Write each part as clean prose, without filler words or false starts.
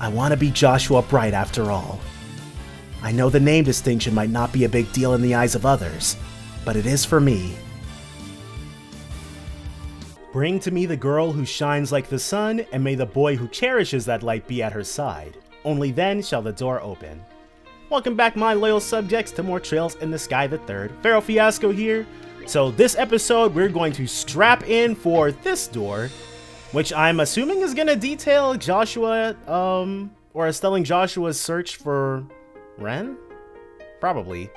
I want to be Joshua Bright after all. I know the name distinction might not be a big deal in the eyes of others, but it is for me. Bring to me the girl who shines like the sun, and may the boy who cherishes that light be at her side. Only then shall the door open. Welcome back, my loyal subjects, to more Trails in the Sky the Third. Pharaoh Fiasco here. So this episode, we're going to strap in for this door, which I'm assuming is going to detail Joshua, or Estelle and Joshua's search for Ren? Probably.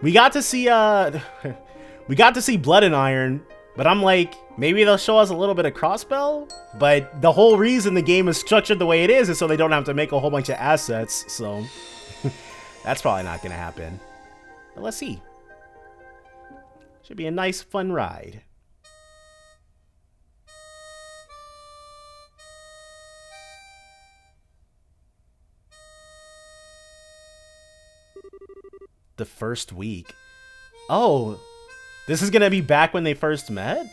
We got to see, we got to see Blood and Iron, but I'm like, maybe they'll show us a little bit of Crossbell? But the whole reason the game is structured the way it is so they don't have to make a whole bunch of assets, so that's probably not gonna happen. But let's see. Should be a nice, fun ride. The first week. Oh, this is gonna be back when they first met?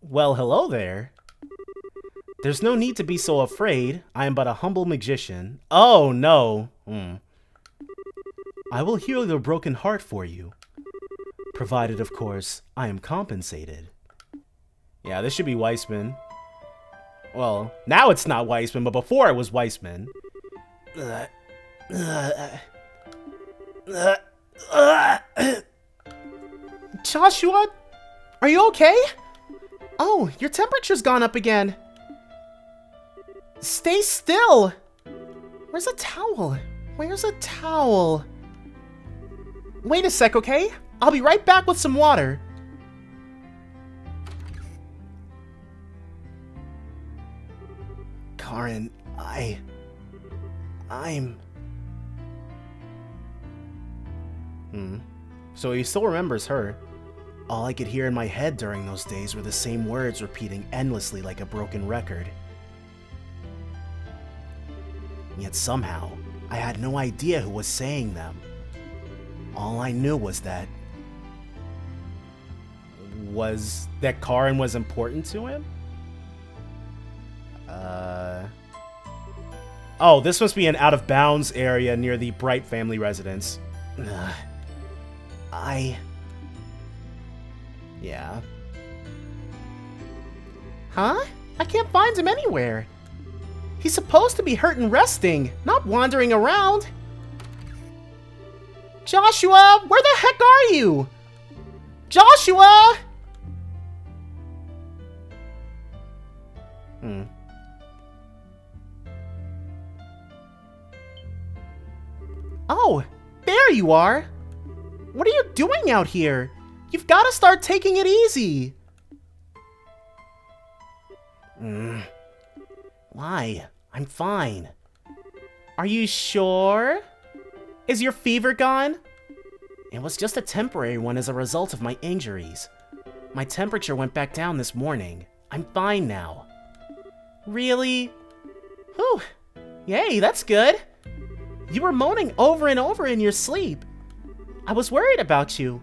Well, hello there. There's no need to be so afraid. I am but a humble magician. Oh, no. I will heal your broken heart for you. Provided, of course, I am compensated. Yeah, this should be Weissman. Well, now it's not Weissman, but before it was Weissman. Joshua? Are you okay? Oh, your temperature's gone up again. Stay still. Where's a towel? Where's a towel? Wait a sec, okay? I'll be right back with some water. Karen, I'm... So he still remembers her. All I could hear in my head during those days were the same words repeating endlessly like a broken record. Yet somehow, I had no idea who was saying them. All I knew was that Karen was important to him? Oh, this must be an out-of-bounds area near the Bright family residence. Yeah. Huh? I can't find him anywhere. He's supposed to be hurt and resting, not wandering around. Joshua, where the heck are you? Joshua! Oh, there you are. What are you doing out here? You've got to start taking it easy. Why? I'm fine. Are you sure? Is your fever gone? It was just a temporary one as a result of my injuries. My temperature went back down this morning. I'm fine now. Really? Whew. Yay, that's good. You were moaning over and over in your sleep. I was worried about you.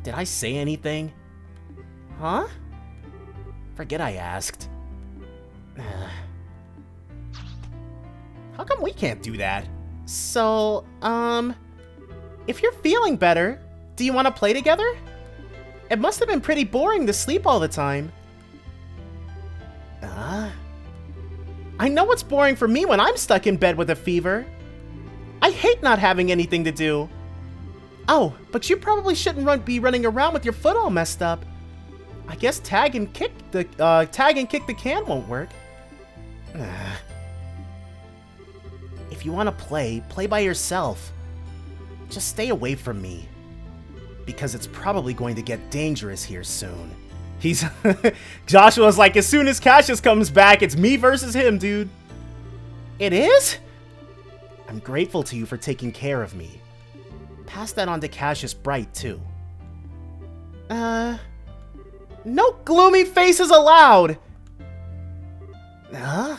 Did I say anything? Huh? Forget I asked. How come we can't do that? So, if you're feeling better, do you want to play together? It must have been pretty boring to sleep all the time. I know it's boring for me when I'm stuck in bed with a fever. I hate not having anything to do. Oh, but you probably shouldn't be running around with your foot all messed up. I guess tag and kick the can won't work. If you want to play by yourself. Just stay away from me. Because it's probably going to get dangerous here soon. Joshua's like, as soon as Cassius comes back, it's me versus him, dude. It is? I'm grateful to you for taking care of me. Pass that on to Cassius Bright, too. No gloomy faces allowed! Huh?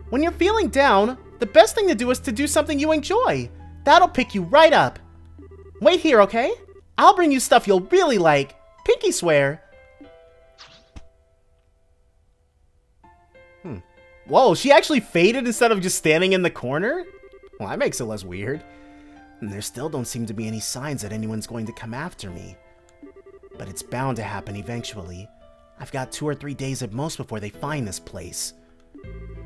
When you're feeling down, the best thing to do is to do something you enjoy. That'll pick you right up. Wait here, okay? I'll bring you stuff you'll really like. Pinky swear. Whoa, she actually faded instead of just standing in the corner? Well, that makes it less weird. And there still don't seem to be any signs that anyone's going to come after me. But it's bound to happen eventually. I've got 2 or 3 days at most before they find this place.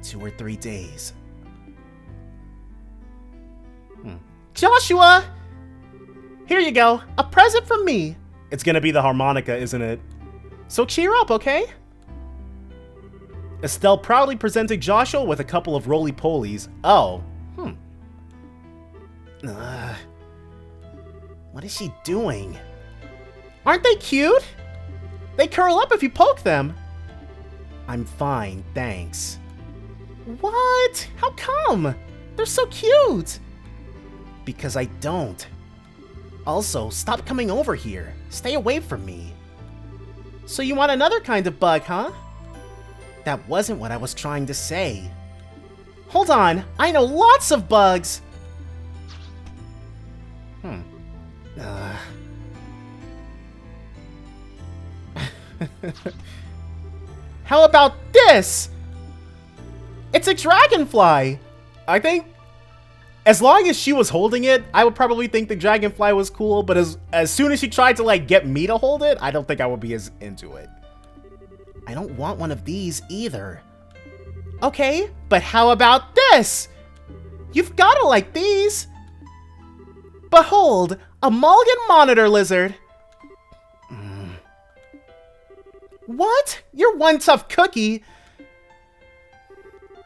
2 or 3 days. Joshua! Here you go. A present from me. It's gonna be the harmonica, isn't it? So cheer up, okay? Estelle proudly presented Joshua with a couple of roly-polies. Oh. What is she doing? Aren't they cute? They curl up if you poke them. I'm fine, thanks. What? How come? They're so cute. Because I don't. Also, stop coming over here. Stay away from me. So you want another kind of bug, huh? That wasn't what I was trying to say. Hold on, I know lots of bugs! How about this? It's a dragonfly! I think, as long as she was holding it, I would probably think the dragonfly was cool, but as soon as she tried to, like, get me to hold it, I don't think I would be as into it. I don't want one of these either. Okay, but how about this? You've gotta like these. Behold, a mulligan monitor lizard. What? You're one tough cookie.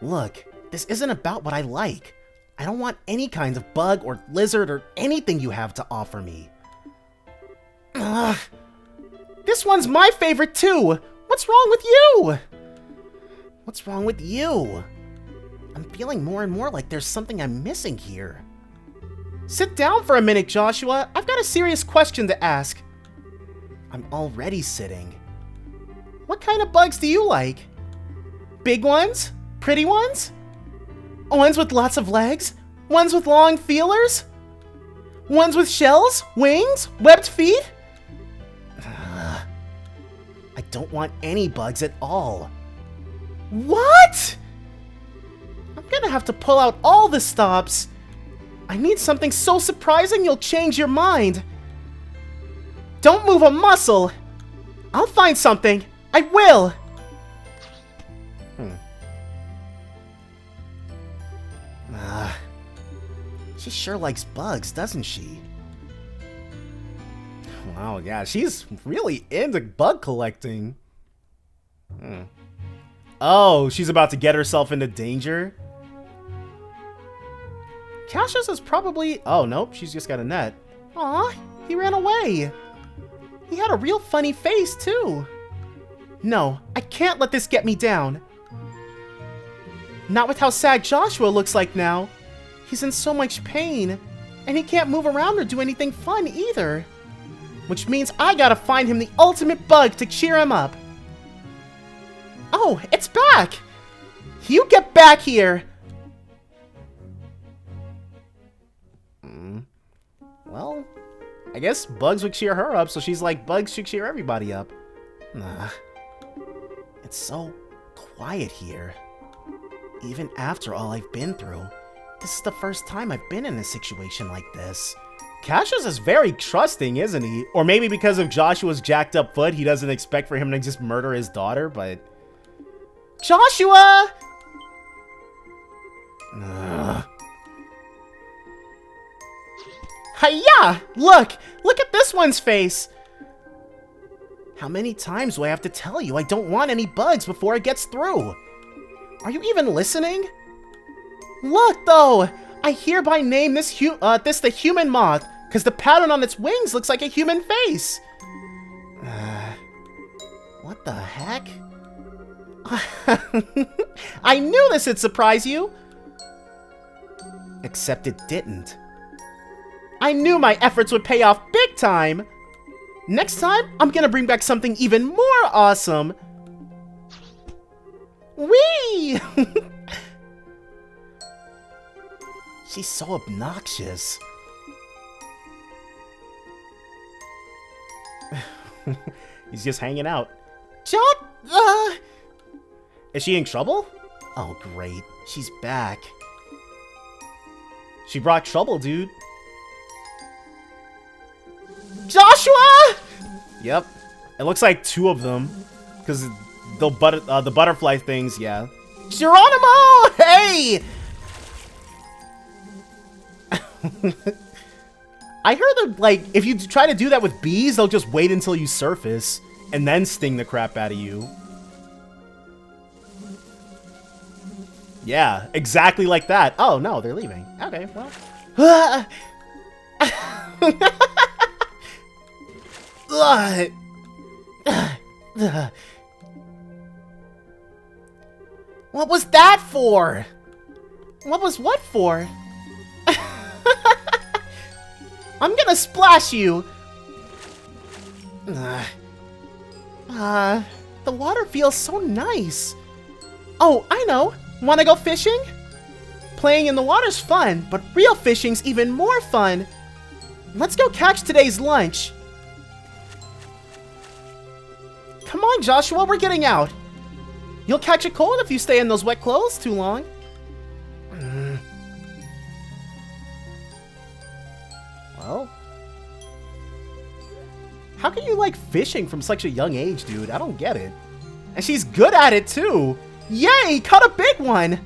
Look, this isn't about what I like. I don't want any kind of bug or lizard or anything you have to offer me. Ugh. This one's my favorite too. What's wrong with you? What's wrong with you? I'm feeling more and more like there's something I'm missing here. Sit down for a minute, Joshua. I've got a serious question to ask. I'm already sitting. What kind of bugs do you like? Big ones? Pretty ones? Ones with lots of legs? Ones with long feelers? Ones with shells? Wings? Webbed feet? I don't want any bugs at all. What? I'm gonna have to pull out all the stops. I need something so surprising you'll change your mind. Don't move a muscle. I'll find something. I will. She sure likes bugs, doesn't she? Wow, yeah, she's really into bug collecting. Oh, she's about to get herself into danger? Cassius is probably... Oh, nope, she's just got a net. Aw, he ran away. He had a real funny face, too. No, I can't let this get me down. Not with how sad Joshua looks like now. He's in so much pain, and he can't move around or do anything fun either. Which means I gotta find him the ultimate bug to cheer him up. Oh, it's back! You get back here! Well, I guess bugs would cheer her up, so she's like, bugs should cheer everybody up. It's so quiet here. Even after all I've been through, this is the first time I've been in a situation like this. Cassius is very trusting, isn't he? Or maybe because of Joshua's jacked up foot, he doesn't expect for him to just murder his daughter, but... Joshua! Hiya! Look! Look at this one's face! How many times do I have to tell you I don't want any bugs before it gets through? Are you even listening? Look, though! I hereby name this the human moth, because the pattern on its wings looks like a human face! What the heck? I knew this would surprise you! Except it didn't. I knew my efforts would pay off big time! Next time, I'm gonna bring back something even more awesome! Whee! She's so obnoxious. He's just hanging out. Is she in trouble? Oh, great. She's back. She brought trouble, dude. Joshua! Yep. It looks like 2 of them. Because the butterfly things, yeah. Geronimo! Hey! I heard that, like, if you try to do that with bees, they'll just wait until you surface and then sting the crap out of you. Yeah, exactly like that. Oh, no, they're leaving. Okay, well. What was that for? What was what for? I'm gonna splash you. The water feels so nice. Oh, I know. Wanna go fishing? Playing in the water's fun, but real fishing's even more fun. Let's go catch today's lunch. Come on, Joshua, we're getting out. You'll catch a cold if you stay in those wet clothes too long. Well, how can you like fishing from such a young age, dude? I don't get it. And she's good at it too. Yay, caught a big one.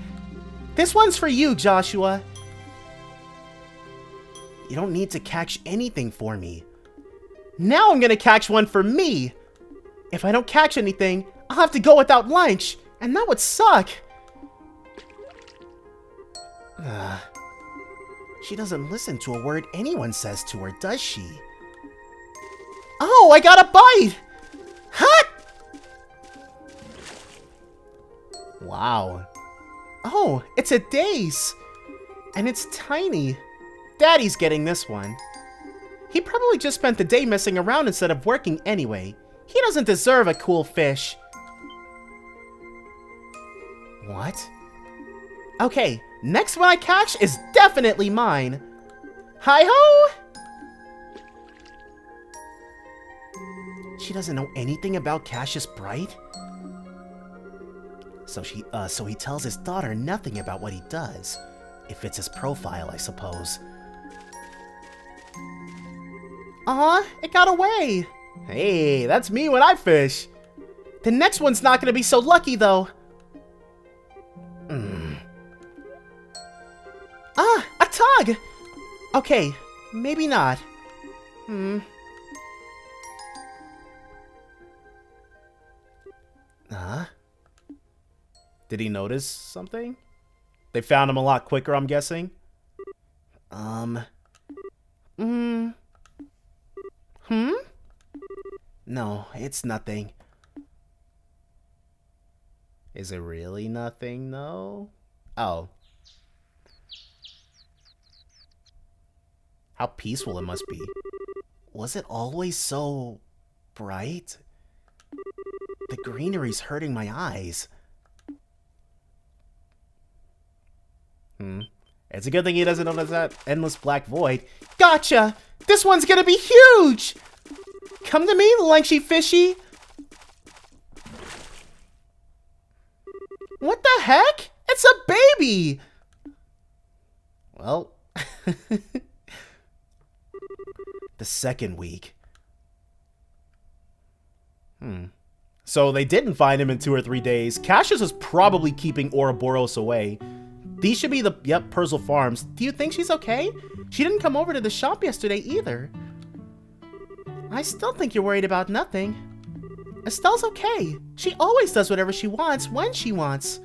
This one's for you, Joshua. You don't need to catch anything for me. Now I'm gonna catch one for me. If I don't catch anything, I'll have to go without lunch, and that would suck. She doesn't listen to a word anyone says to her, does she? Oh, I got a bite! Hut! Wow. Oh, it's a dace. And it's tiny. Daddy's getting this one. He probably just spent the day messing around instead of working anyway. He doesn't deserve a cool fish. What? Okay, next one I catch is definitely mine. Hi-ho! She doesn't know anything about Cassius Bright? So he tells his daughter nothing about what he does. It fits his profile, I suppose. Aw, it got away. Hey, that's me when I fish. The next one's not gonna be so lucky, though. Ah, a tug! Okay, maybe not. Did he notice something? They found him a lot quicker, I'm guessing. No, it's nothing. Is it really nothing, though? Oh. How peaceful it must be. Was it always so bright? The greenery's hurting my eyes. It's a good thing he doesn't notice that endless black void. Gotcha! This one's gonna be huge! Come to me, Lanky Fishy! What the heck? It's a baby! Well... the second week. So they didn't find him in 2 or 3 days. Cassius is probably keeping Ouroboros away. These should be the, yep, Purzel Farms. Do you think she's okay? She didn't come over to the shop yesterday either. I still think you're worried about nothing. Estelle's okay. She always does whatever she wants when she wants.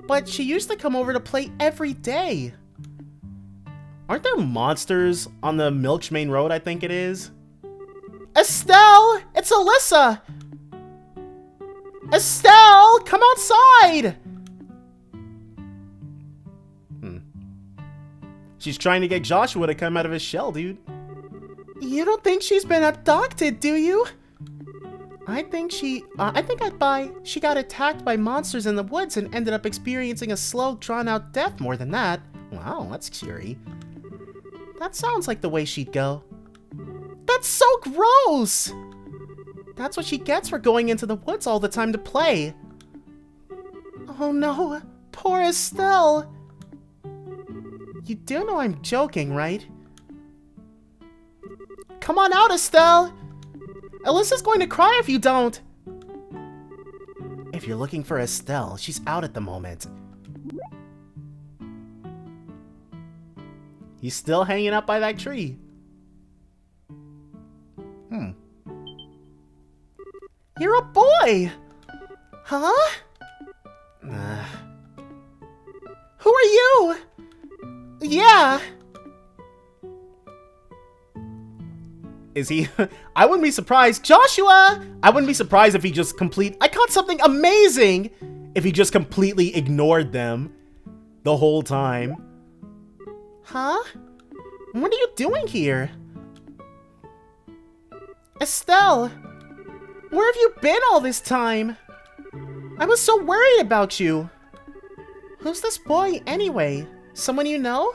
But she used to come over to play every day. Aren't there monsters on the Milkshmain Road, I think it is? Estelle! It's Alyssa! Estelle! Come outside! She's trying to get Joshua to come out of his shell, dude. You don't think she's been abducted, do you? I think she got attacked by monsters in the woods and ended up experiencing a slow, drawn-out death more than that. Wow, that's cheery. That sounds like the way she'd go. That's so gross! That's what she gets for going into the woods all the time to play. Oh no, poor Estelle. You do know I'm joking, right? Come on out, Estelle! Alyssa's going to cry if you don't! If you're looking for Estelle, she's out at the moment. He's still hanging out by that tree. You're a boy! Huh? Who are you? Yeah! Is he? I wouldn't be surprised. Joshua! I wouldn't be surprised if he just I caught something amazing! If he just completely ignored them the whole time. Huh? What are you doing here? Estelle! Where have you been all this time? I was so worried about you. Who's this boy anyway? Someone you know?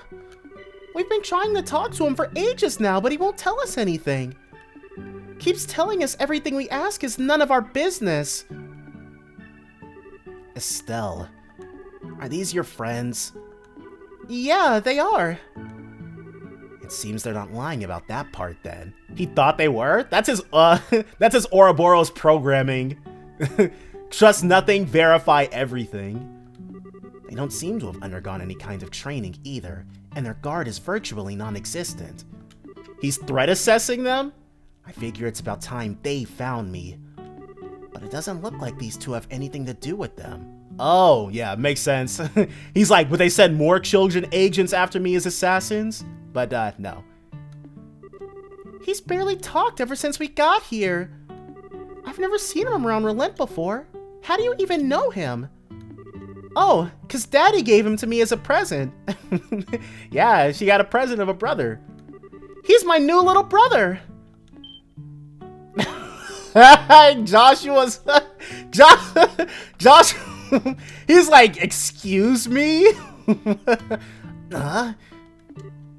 We've been trying to talk to him for ages now, but he won't tell us anything. Keeps telling us everything we ask is none of our business. Estelle, are these your friends? Yeah, they are. It seems they're not lying about that part then. He thought they were? That's his Ouroboros programming. Trust nothing, verify everything. They don't seem to have undergone any kind of training either, and their guard is virtually non-existent. He's threat assessing them? I figure it's about time they found me. But it doesn't look like these two have anything to do with them. Oh, yeah, makes sense. He's like, would they send more children agents after me as assassins? But, no. He's barely talked ever since we got here. I've never seen him around Relent before. How do you even know him? Oh, 'cause Daddy gave him to me as a present. Yeah, she got a present of a brother. He's my new little brother. Joshua's... Josh... He's like, excuse me?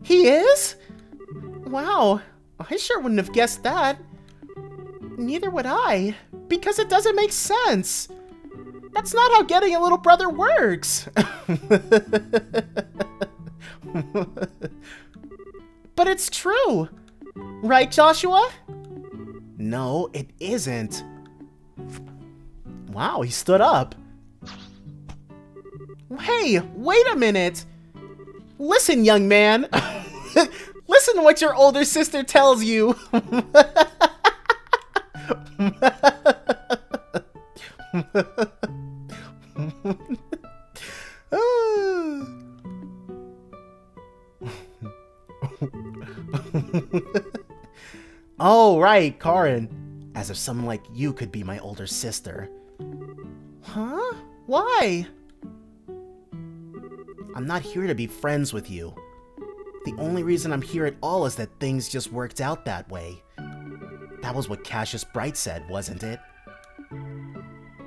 He is? Wow, I sure wouldn't have guessed that. Neither would I, because it doesn't make sense. That's not how getting a little brother works. But it's true. Right, Joshua? No, it isn't. Wow, he stood up. Hey, wait a minute. Listen, young man. Listen to what your older sister tells you. Oh, right, Karin. As if someone like you could be my older sister. Huh? Why? I'm not here to be friends with you. The only reason I'm here at all is that things just worked out that way. That was what Cassius Bright said, wasn't it?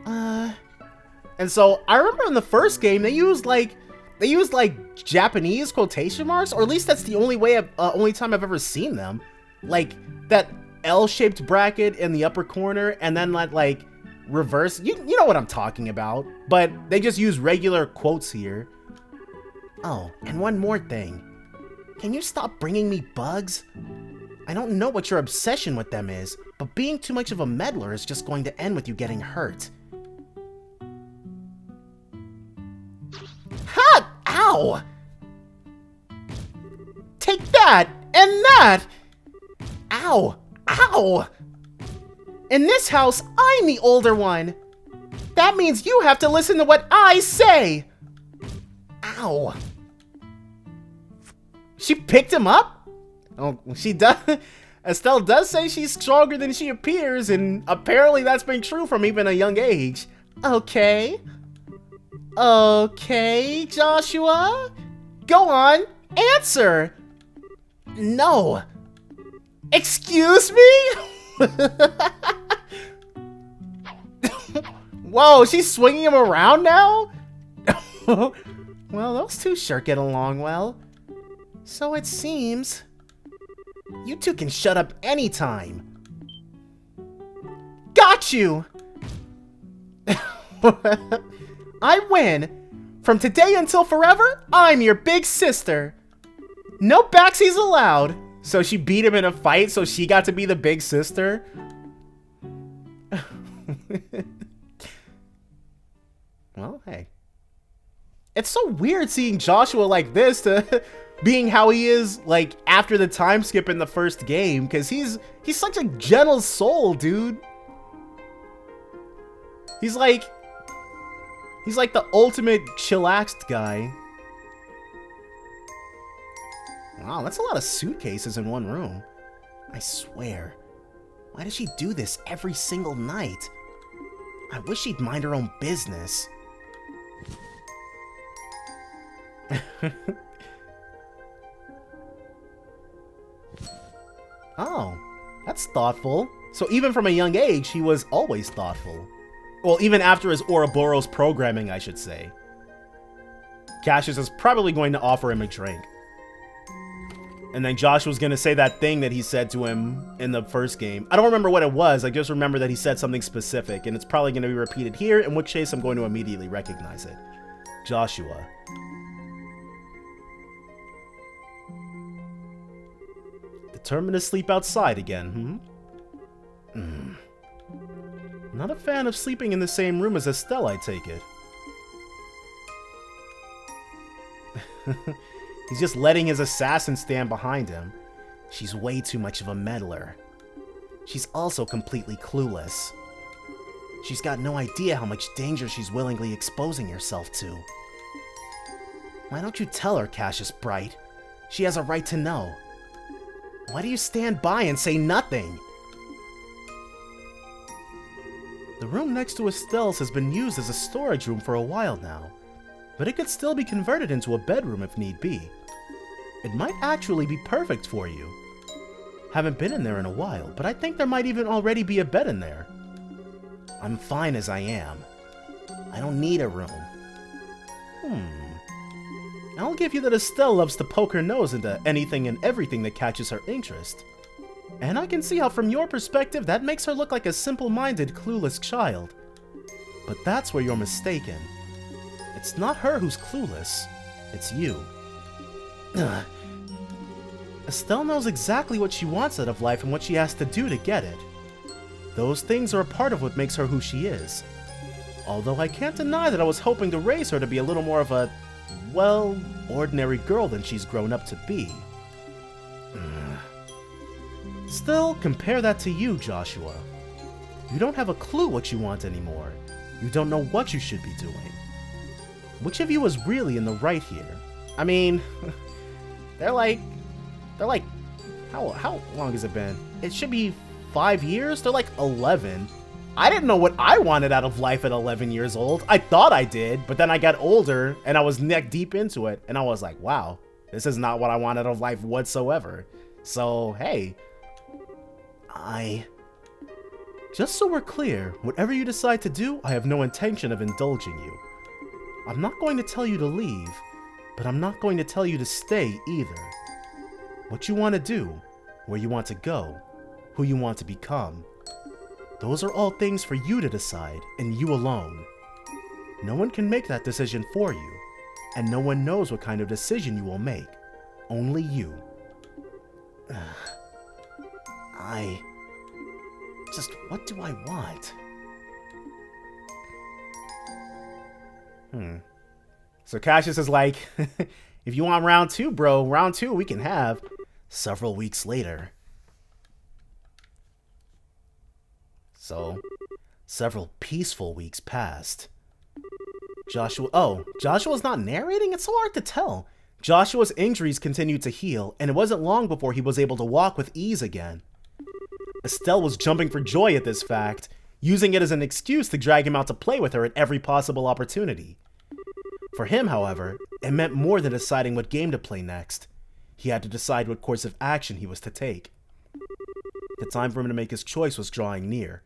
And so, I remember in the first game, they used like Japanese quotation marks, or at least that's the only time I've ever seen them. Like, that L-shaped bracket in the upper corner, and then like reverse, you know what I'm talking about, but they just use regular quotes here. Oh, and one more thing. Can you stop bringing me bugs? I don't know what your obsession with them is, but being too much of a meddler is just going to end with you getting hurt. Ha! Ow! Take that! And that! Ow! Ow! In this house, I'm the older one. That means you have to listen to what I say! Ow! She picked him up? Oh, she does. Estelle does say she's stronger than she appears, and apparently that's been true from even a young age. Okay. Okay, Joshua? Go on, answer! No. Excuse me? Whoa, she's swinging him around now? Well, those two sure get along well. So it seems. You two can shut up anytime. Got you! I win! From today until forever, I'm your big sister. No backsies allowed. So she beat him in a fight, so she got to be the big sister? Well, hey. It's so weird seeing Joshua like this to being how he is, like, after the time skip in the first game, because he's such a gentle soul, dude. He's like the ultimate chillaxed guy. Wow, that's a lot of suitcases in one room. I swear. Why does she do this every single night? I wish she'd mind her own business. Oh, that's thoughtful. So even from a young age, he was always thoughtful. Well, even after his Ouroboros programming, I should say. Cassius is probably going to offer him a drink. And then Joshua's going to say that thing that he said to him in the first game. I don't remember what it was. I just remember that he said something specific. And it's probably going to be repeated here, in which case I'm going to immediately recognize it. Joshua. Determined to sleep outside again, Not a fan of sleeping in the same room as Estelle, I take it. He's just letting his assassin stand behind him. She's way too much of a meddler. She's also completely clueless. She's got no idea how much danger she's willingly exposing herself to. Why don't you tell her, Cassius Bright? She has a right to know. Why do you stand by and say nothing? The room next to Estelle's has been used as a storage room for a while now, but it could still be converted into a bedroom if need be. It might actually be perfect for you. Haven't been in there in a while, but I think there might even already be a bed in there. I'm fine as I am. I don't need a room. I'll give you that Estelle loves to poke her nose into anything and everything that catches her interest. And I can see how from your perspective that makes her look like a simple-minded, clueless child. But that's where you're mistaken. It's not her who's clueless, it's you. Estelle knows exactly what she wants out of life and what she has to do to get it. Those things are a part of what makes her who she is. Although I can't deny that I was hoping to raise her to be a little more of a, well, ordinary girl than she's grown up to be. Still, compare that to you, Joshua. You don't have a clue what you want anymore. You don't know what you should be doing. Which of you is really in the right here? I mean, they're like, how long has it been? It should be 5 years? They're like 11. I didn't know what I wanted out of life at 11 years old. I thought I did, but then I got older and I was neck deep into it. And I was like, wow, this is not what I want out of life whatsoever. So, hey, just so we're clear, whatever you decide to do, I have no intention of indulging you. I'm not going to tell you to leave, but I'm not going to tell you to stay either. What you want to do, where you want to go, who you want to become, those are all things for you to decide, and you alone. No one can make that decision for you, and no one knows what kind of decision you will make. Only you. What do I want? So Cassius is like, if you want round 2, bro, round 2 we can have. Several weeks later. So, several peaceful weeks passed. Joshua's not narrating? It's so hard to tell. Joshua's injuries continued to heal, and it wasn't long before he was able to walk with ease again. Estelle was jumping for joy at this fact, using it as an excuse to drag him out to play with her at every possible opportunity. For him, however, it meant more than deciding what game to play next. He had to decide what course of action he was to take. The time for him to make his choice was drawing near.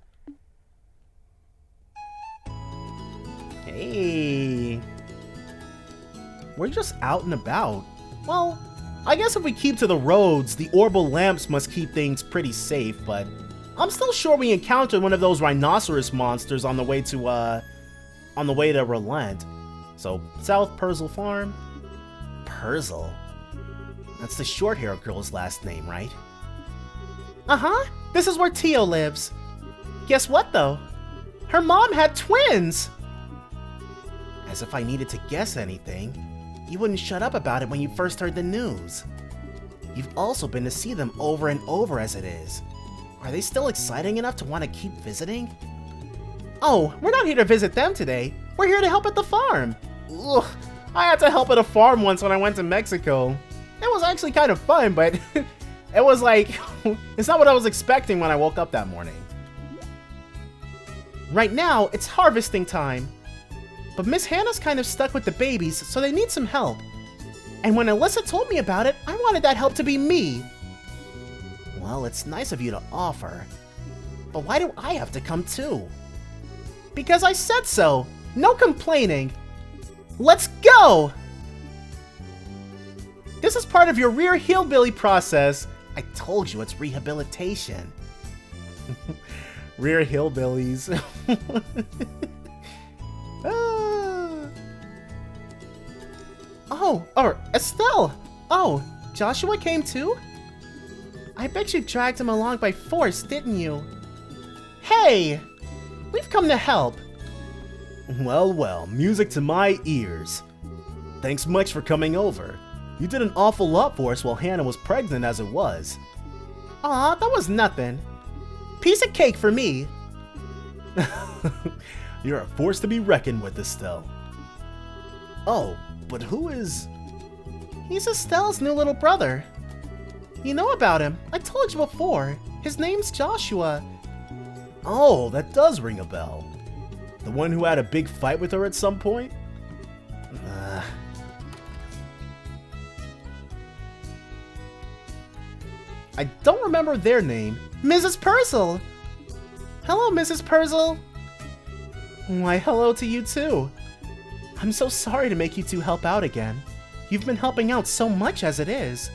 Hey! we're just out and about. Well, I guess if we keep to the roads, the orbital lamps must keep things pretty safe, but I'm still sure we encountered one of those rhinoceros monsters on the way to Relent. So, South Purzel Farm? Purzel? That's the short-haired girl's last name, right? Uh-huh. This is where Tio lives. Guess what, though? Her mom had twins! As if I needed to guess anything. You wouldn't shut up about it when you first heard the news. You've also been to see them over and over as it is. Are they still exciting enough to want to keep visiting? Oh, we're not here to visit them today. We're here to help at the farm. Ugh, I had to help at a farm once when I went to Mexico. It was actually kind of fun, but it was like, it's not what I was expecting when I woke up that morning. Right now, it's harvesting time. But Miss Hannah's kind of stuck with the babies, so they need some help. And when Alyssa told me about it, I wanted that help to be me. Well, it's nice of you to offer. But why do I have to come too? Because I said so. No complaining. Let's go! This is part of your rear hillbilly process. I told you it's rehabilitation. Rear hillbillies. Estelle! Oh, Joshua came too? I bet you dragged him along by force, didn't you? Hey! We've come to help. Well, well, music to my ears. Thanks much for coming over. You did an awful lot for us while Hannah was pregnant as it was. Aw, that was nothing. Piece of cake for me. You're a force to be reckoned with, Estelle. Oh, but who is... He's Estelle's new little brother. You know about him. I told you before. His name's Joshua. Oh, that does ring a bell. The one who had a big fight with her at some point? I don't remember their name. Mrs. Purzel! Hello, Mrs. Purzel! Why, hello to you too. I'm so sorry to make you two help out again. You've been helping out so much as it is.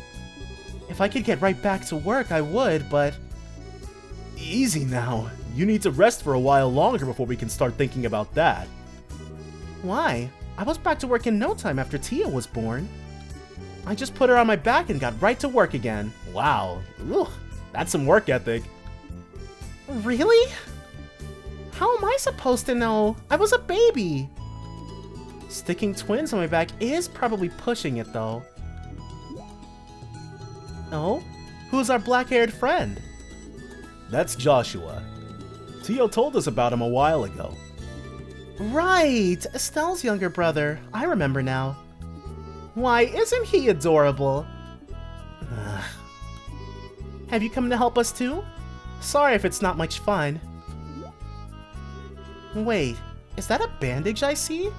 If I could get right back to work, I would, but... Easy now. You need to rest for a while longer before we can start thinking about that. Why? I was back to work in no time after Tia was born. I just put her on my back and got right to work again. Wow. Ugh, that's some work ethic. Really? How am I supposed to know? I was a baby. Sticking twins on my back is probably pushing it, though. Oh? Who's our black-haired friend? That's Joshua. Tio told us about him a while ago. Right! Estelle's younger brother. I remember now. Why, isn't he adorable? Have you come to help us too? Sorry if it's not much fun. Wait, is that a bandage I see?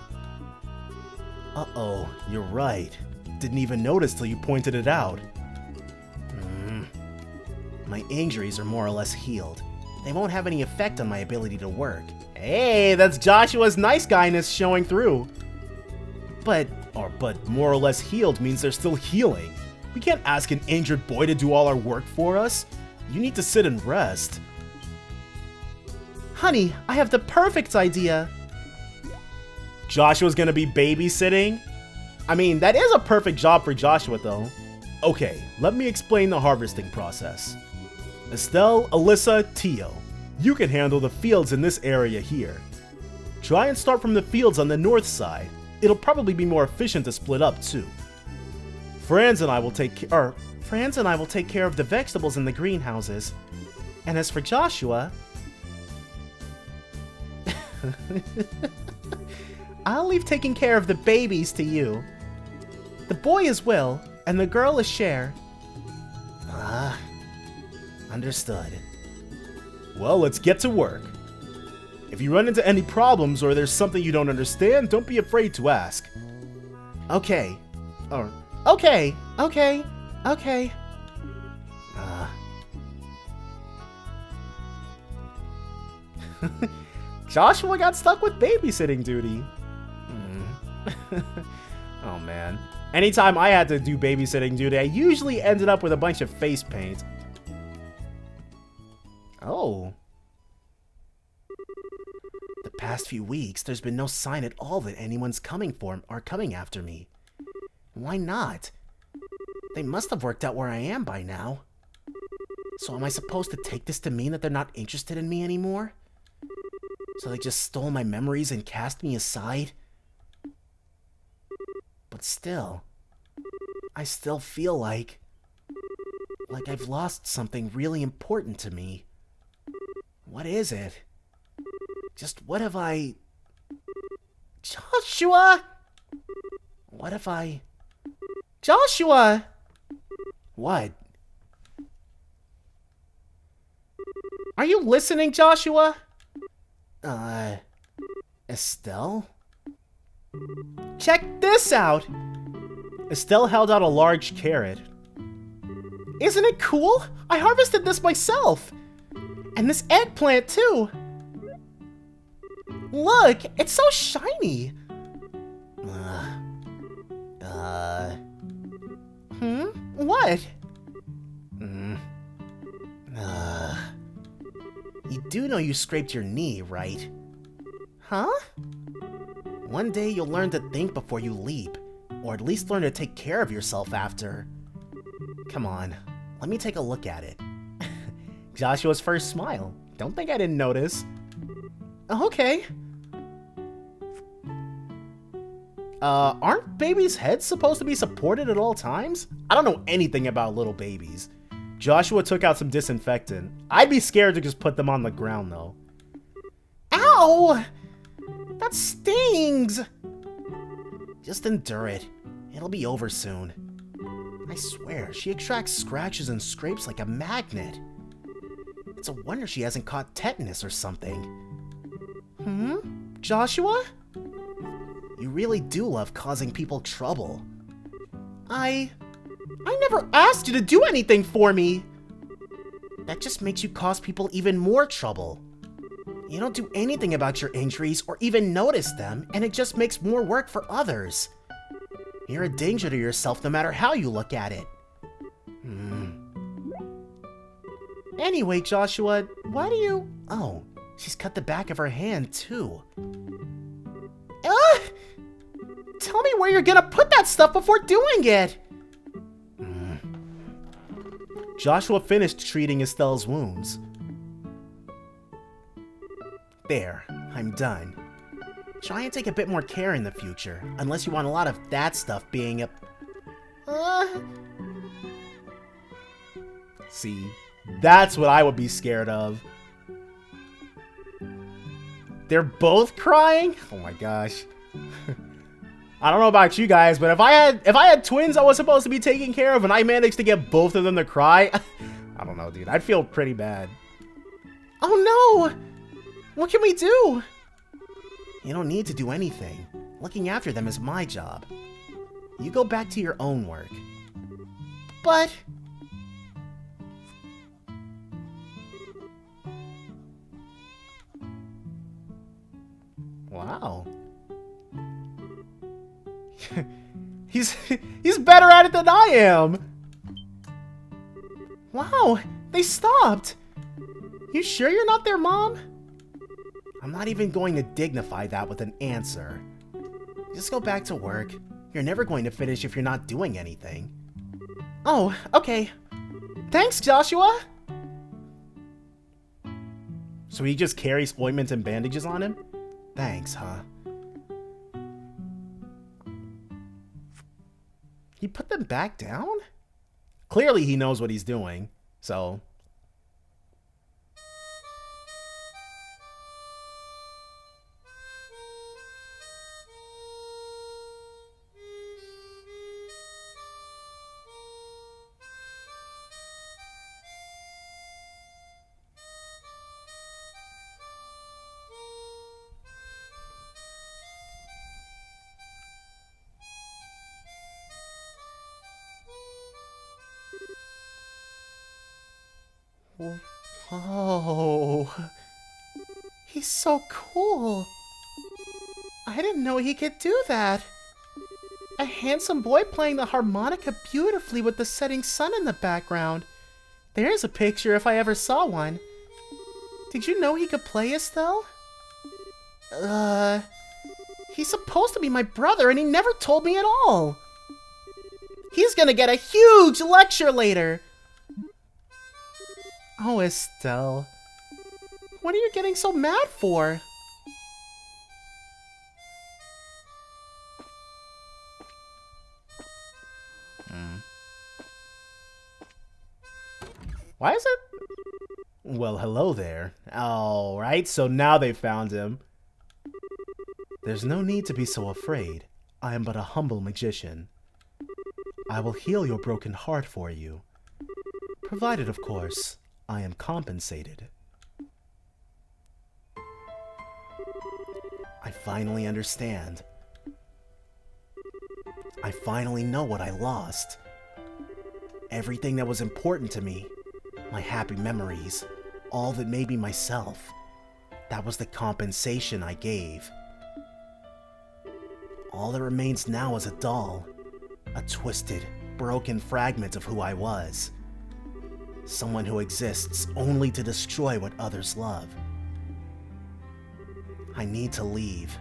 Uh-oh, you're right. Didn't even notice till you pointed it out. My injuries are more or less healed. They won't have any effect on my ability to work. Hey, that's Joshua's nice guyness showing through. But more or less healed means they're still healing. We can't ask an injured boy to do all our work for us. You need to sit and rest. Honey, I have the perfect idea. Joshua's gonna be babysitting? I mean, that is a perfect job for Joshua, though. Okay, let me explain the harvesting process. Estelle, Alyssa, Tio, you can handle the fields in this area here. Try and start from the fields on the north side. It'll probably be more efficient to split up, too. Franz and I will take care of the vegetables in the greenhouses. And as for Joshua... I'll leave taking care of the babies to you. The boy is Will, and the girl is Cher. Understood. Well, let's get to work. If you run into any problems or there's something you don't understand, don't be afraid to ask. Okay. Okay. Joshua got stuck with babysitting duty. Oh, man. Anytime I had to do babysitting duty, I usually ended up with a bunch of face paint. Oh. The past few weeks, there's been no sign at all that anyone's coming for or coming after me. Why not? They must have worked out where I am by now. So am I supposed to take this to mean that they're not interested in me anymore? So they just stole my memories and cast me aside? But still, I still feel like I've lost something really important to me. What is it? Just what have I... Joshua! What have I... Joshua! What? Are you listening, Joshua? Estelle? Check this out! Estelle held out a large carrot. Isn't it cool? I harvested this myself! And this eggplant, too! Look, it's so shiny! What? You do know you scraped your knee, right? Huh? One day you'll learn to think before you leap, or at least learn to take care of yourself after. Come on, let me take a look at it. Joshua's first smile. Don't think I didn't notice. Okay. Aren't babies' heads supposed to be supported at all times? I don't know anything about little babies. Joshua took out some disinfectant. I'd be scared to just put them on the ground, though. Ow! That stings! Just endure it. It'll be over soon. I swear, she attracts scratches and scrapes like a magnet. It's a wonder she hasn't caught tetanus or something. Joshua? You really do love causing people trouble. I never asked you to do anything for me! That just makes you cause people even more trouble. You don't do anything about your injuries or even notice them, and it just makes more work for others. You're a danger to yourself no matter how you look at it. Anyway, Joshua, why do you... Oh, she's cut the back of her hand, too. Tell me where you're gonna put that stuff before doing it! Joshua finished treating Estelle's wounds. There, I'm done. Try and take a bit more care in the future, unless you want a lot of that stuff being See, that's what I would be scared of. They're both crying? Oh my gosh. I don't know about you guys, but if I had twins I was supposed to be taking care of and I managed to get both of them to cry, I don't know, dude. I'd feel pretty bad. Oh no! What can we do? You don't need to do anything. Looking after them is my job. You go back to your own work. But... Wow. He's better at it than I am. Wow, they stopped. You sure you're not their mom? I'm not even going to dignify that with an answer. Just go back to work. You're never going to finish if you're not doing anything. Oh, okay. Thanks, Joshua. So he just carries ointment and bandages on him? Thanks, huh? He put them back down? Clearly he knows what he's doing, so... Oh, he's so cool. I didn't know he could do that. A handsome boy playing the harmonica beautifully with the setting sun in the background. There's a picture if I ever saw one. Did you know he could play, Estelle? He's supposed to be my brother and he never told me at all. He's gonna get a huge lecture later. Oh, Estelle. What are you getting so mad for? Why is it? Well, hello there. Alright, so now they found him. There's no need to be so afraid. I am but a humble magician. I will heal your broken heart for you. Provided, of course, I am compensated. I finally understand. I finally know what I lost. Everything that was important to me. My happy memories, all that made me myself. That was the compensation I gave. All that remains now is a doll, a twisted, broken fragment of who I was. Someone who exists only to destroy what others love. I need to leave.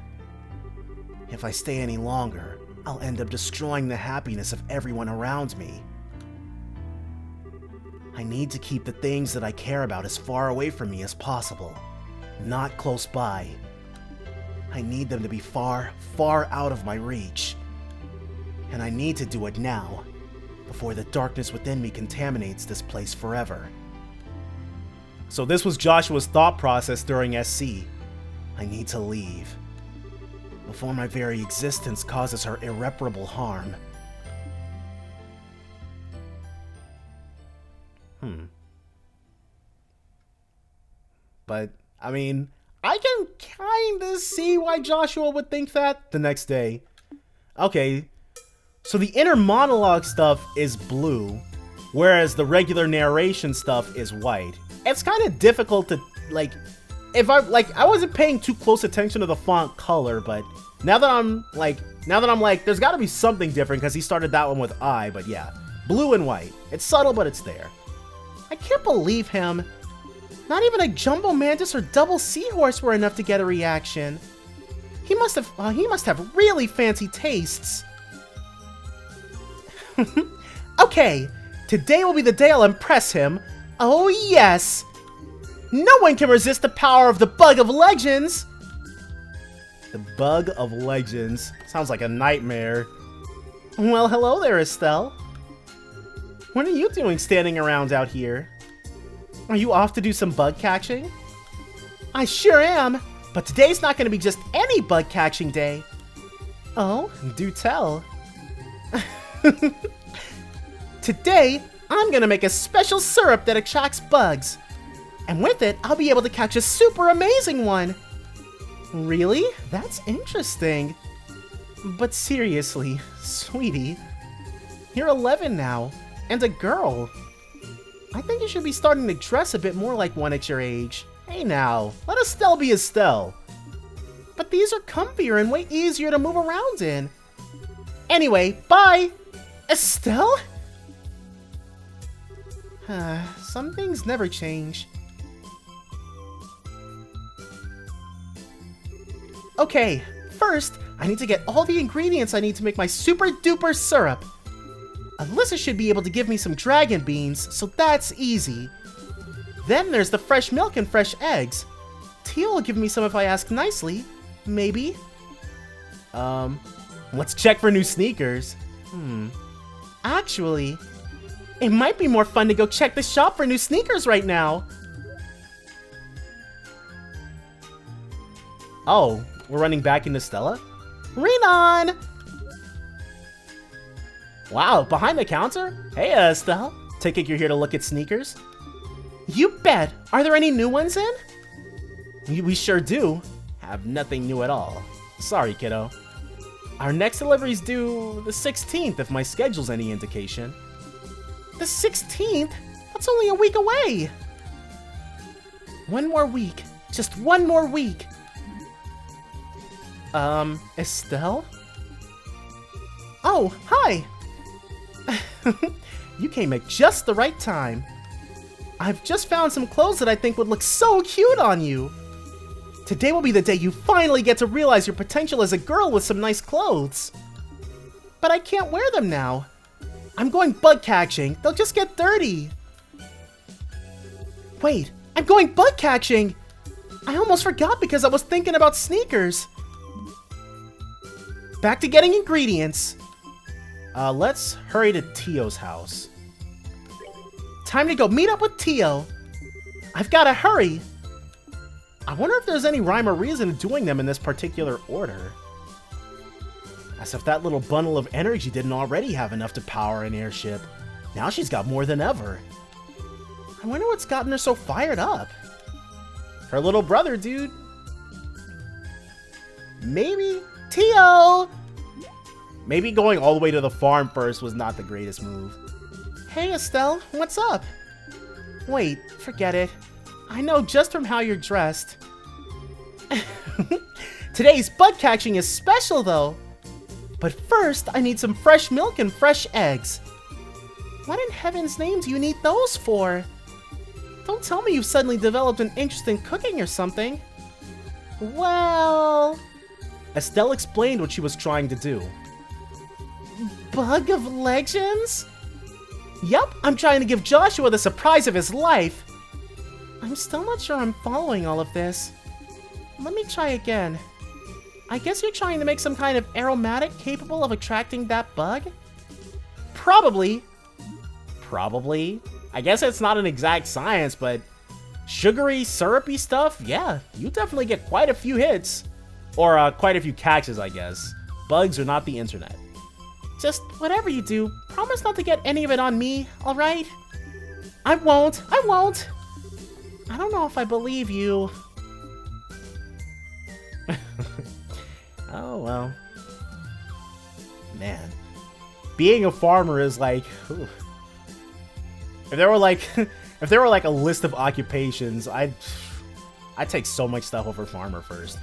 If I stay any longer, I'll end up destroying the happiness of everyone around me. I need to keep the things that I care about as far away from me as possible, not close by. I need them to be far, far out of my reach. And I need to do it now, before the darkness within me contaminates this place forever. So this was Joshua's thought process during SC. I need to leave, before my very existence causes her irreparable harm. But, I mean, I can kinda see why Joshua would think that the next day. Okay, so the inner monologue stuff is blue, whereas the regular narration stuff is white. It's kind of difficult to, like, I wasn't paying too close attention to the font color, but now that I'm like, there's gotta be something different because he started that one with I, but yeah, blue and white. It's subtle, but it's there. I can't believe him. Not even a jumbo mantis or double seahorse were enough to get a reaction. He must have really fancy tastes. Okay, today will be the day I'll impress him. Oh yes! No one can resist the power of the Bug of Legends! The Bug of Legends. Sounds like a nightmare. Well, hello there, Estelle. What are you doing standing around out here? Are you off to do some bug catching? I sure am, but today's not going to be just any bug catching day. Oh, do tell. Today, I'm going to make a special syrup that attracts bugs. And with it, I'll be able to catch a super amazing one. Really? That's interesting. But seriously, sweetie, you're 11 now, and a girl. I think you should be starting to dress a bit more like one at your age. Hey now, let Estelle be Estelle. But these are comfier and way easier to move around in. Anyway, bye! Estelle? Some things never change. Okay, first, I need to get all the ingredients I need to make my super duper syrup. Alyssa should be able to give me some dragon beans, so that's easy. Then there's the fresh milk and fresh eggs. Tia will give me some if I ask nicely. Maybe. Let's check for new sneakers. Actually, it might be more fun to go check the shop for new sneakers right now. Oh, we're running back into Stella? Renan! Wow, behind the counter? Hey, Estelle. Take it you're here to look at sneakers? You bet! Are there any new ones in? We sure do. Have nothing new at all. Sorry, kiddo. Our next delivery's due the 16th, if my schedule's any indication. The 16th? That's only a week away! One more week. Just one more week. Estelle? Oh, hi! You came at just the right time. I've just found some clothes that I think would look so cute on you. Today will be the day you finally get to realize your potential as a girl with some nice clothes. But I can't wear them now. I'm going bug catching. They'll just get dirty. Wait, I'm going bug catching! I almost forgot because I was thinking about sneakers. Back to getting ingredients. Let's hurry to Tio's house. Time to go meet up with Tio. I've gotta hurry. I wonder if there's any rhyme or reason to doing them in this particular order. As if that little bundle of energy didn't already have enough to power an airship. Now she's got more than ever. I wonder what's gotten her so fired up. Her little brother, dude. Maybe Tio! Maybe going all the way to the farm first was not the greatest move. Hey, Estelle, what's up? Wait, forget it. I know just from how you're dressed. Today's bug catching is special, though. But first, I need some fresh milk and fresh eggs. What in heaven's name do you need those for? Don't tell me you've suddenly developed an interest in cooking or something. Well... Estelle explained what she was trying to do. Bug of Legends? Yup, I'm trying to give Joshua the surprise of his life. I'm still not sure I'm following all of this. Let me try again. I guess you're trying to make some kind of aromatic capable of attracting that bug? Probably. Probably. I guess it's not an exact science, but sugary, syrupy stuff, yeah, you definitely get quite a few hits. Or quite a few catches, I guess. Bugs are not the internet. Just whatever you do, promise not to get any of it on me, alright? I won't. I won't. I don't know if I believe you. Oh, well. Man. Being a farmer is like... Ooh. If there were like a list of occupations, I'd take so much stuff over farmer first.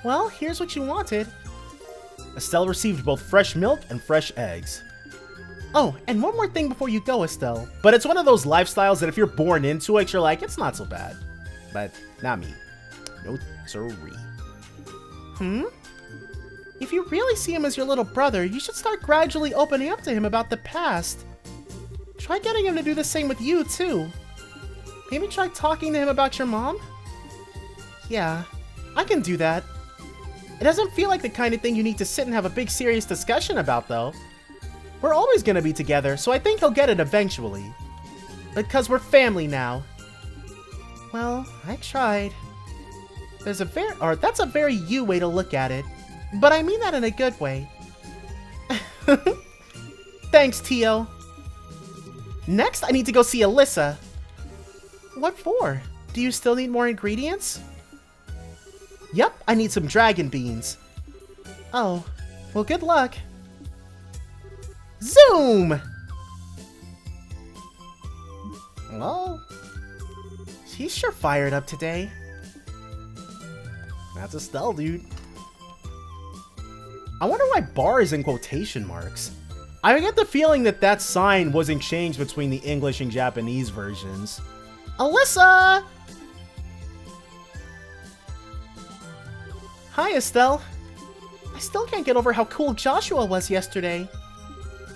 Well, here's what you wanted. Estelle received both fresh milk and fresh eggs. Oh, and one more thing before you go, Estelle. But it's one of those lifestyles that if you're born into it, you're like, it's not so bad. But not me. No siree. If you really see him as your little brother, you should start gradually opening up to him about the past. Try getting him to do the same with you, too. Maybe try talking to him about your mom? Yeah, I can do that. It doesn't feel like the kind of thing you need to sit and have a big serious discussion about, though. We're always gonna be together, so I think he'll get it eventually. Because we're family now. Well, I tried. That's a very you way to look at it. But I mean that in a good way. Thanks, Tio. Next, I need to go see Alyssa. What for? Do you still need more ingredients? Yep, I need some dragon beans. Oh, well, good luck. Zoom! Well, she's sure fired up today. That's Estelle, dude. I wonder why bar is in quotation marks. I get the feeling that that sign wasn't changed between the English and Japanese versions. Alyssa! Hi, Estelle. I still can't get over how cool Joshua was yesterday.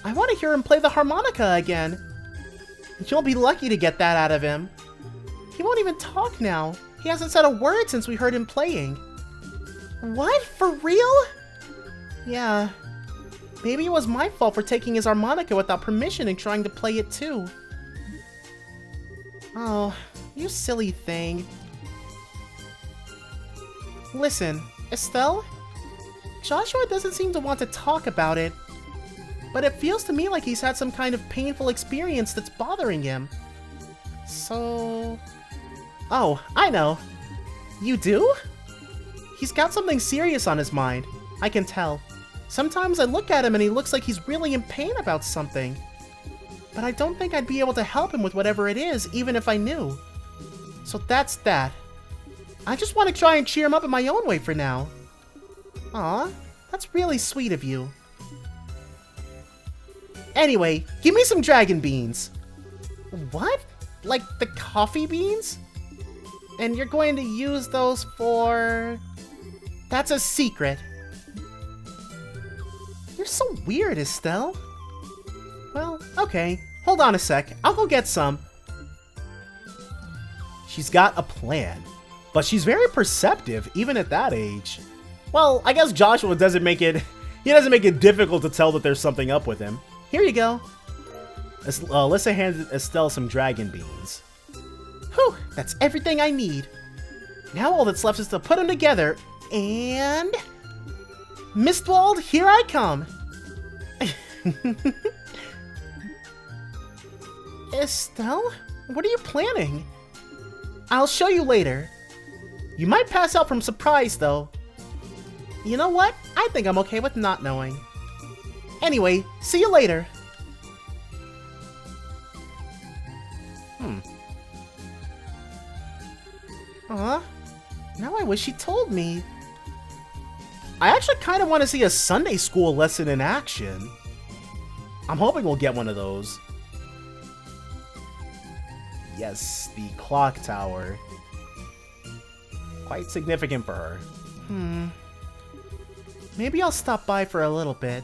I want to hear him play the harmonica again. You'll be lucky to get that out of him. He won't even talk now. He hasn't said a word since we heard him playing. What? For real? Yeah. Maybe it was my fault for taking his harmonica without permission and trying to play it too. Oh, you silly thing. Listen, Estelle? Joshua doesn't seem to want to talk about it, but it feels to me like he's had some kind of painful experience that's bothering him. So... Oh, I know. You do? He's got something serious on his mind. I can tell. Sometimes I look at him and he looks like he's really in pain about something. But I don't think I'd be able to help him with whatever it is, even if I knew. So that's that. I just want to try and cheer him up in my own way for now. Aw, that's really sweet of you. Anyway, give me some dragon beans. What? Like the coffee beans? And you're going to use those for... That's a secret. You're so weird, Estelle. Well, okay. Hold on a sec. I'll go get some. She's got a plan. But she's very perceptive, even at that age. Well, I guess Joshua doesn't make it... He doesn't make it difficult to tell that there's something up with him. Here you go. Alyssa handed Estelle some dragon beans. Whew, that's everything I need. Now all that's left is to put them together, and... Mistwald, here I come! Estelle? What are you planning? I'll show you later. You might pass out from surprise, though. You know what? I think I'm okay with not knowing. Anyway, see you later. Now I wish he told me. I actually kind of want to see a Sunday school lesson in action. I'm hoping we'll get one of those. Yes, the clock tower. Quite significant for her. Maybe I'll stop by for a little bit.